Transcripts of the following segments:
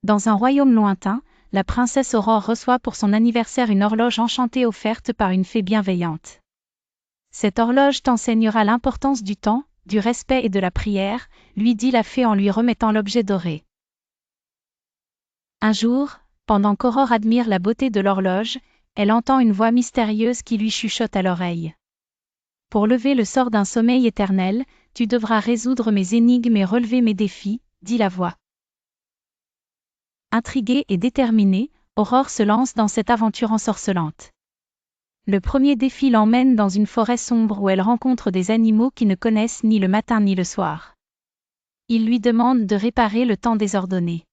Dans un royaume lointain, la princesse Aurore reçoit pour son anniversaire une horloge enchantée offerte par une fée bienveillante. Cette horloge t'enseignera l'importance du temps, du respect et de la prière, lui dit la fée en lui remettant l'objet doré. Un jour, pendant qu'Aurore admire la beauté de l'horloge, elle entend une voix mystérieuse qui lui chuchote à l'oreille. Pour lever le sort d'un sommeil éternel, tu devras résoudre mes énigmes et relever mes défis, dit la voix. Intriguée et déterminée, Aurore se lance dans cette aventure ensorcelante. Le premier défi l'emmène dans une forêt sombre où elle rencontre des animaux qui ne connaissent ni le matin ni le soir. Ils lui demandent de réparer le temps désordonné.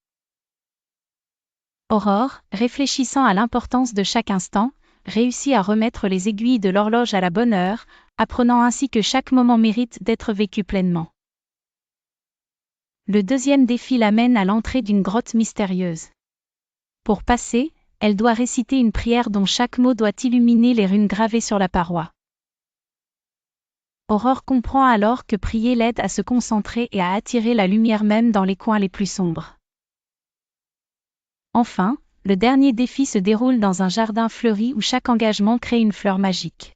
Aurore, réfléchissant à l'importance de chaque instant, réussit à remettre les aiguilles de l'horloge à la bonne heure, apprenant ainsi que chaque moment mérite d'être vécu pleinement. Le deuxième défi l'amène à l'entrée d'une grotte mystérieuse. Pour passer, elle doit réciter une prière dont chaque mot doit illuminer les runes gravées sur la paroi. Aurore comprend alors que prier l'aide à se concentrer et à attirer la lumière même dans les coins les plus sombres. Enfin, le dernier défi se déroule dans un jardin fleuri où chaque engagement crée une fleur magique.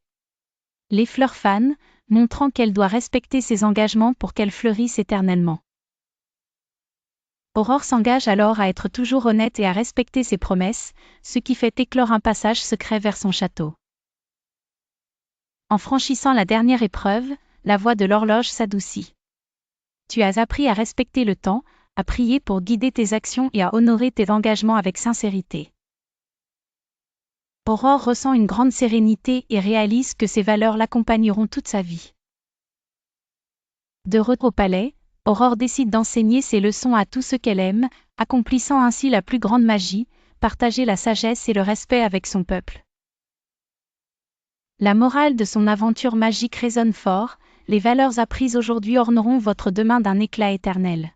Les fleurs fanent, montrant qu'elle doit respecter ses engagements pour qu'elles fleurissent éternellement. Aurore s'engage alors à être toujours honnête et à respecter ses promesses, ce qui fait éclore un passage secret vers son château. En franchissant la dernière épreuve, la voix de l'horloge s'adoucit. Tu as appris à respecter le temps, à prier pour guider tes actions et à honorer tes engagements avec sincérité. Aurore ressent une grande sérénité et réalise que ces valeurs l'accompagneront toute sa vie. De retour au palais, Aurore décide d'enseigner ses leçons à tous ceux qu'elle aime, accomplissant ainsi la plus grande magie, partager la sagesse et le respect avec son peuple. La morale de son aventure magique résonne fort, les valeurs apprises aujourd'hui orneront votre demain d'un éclat éternel.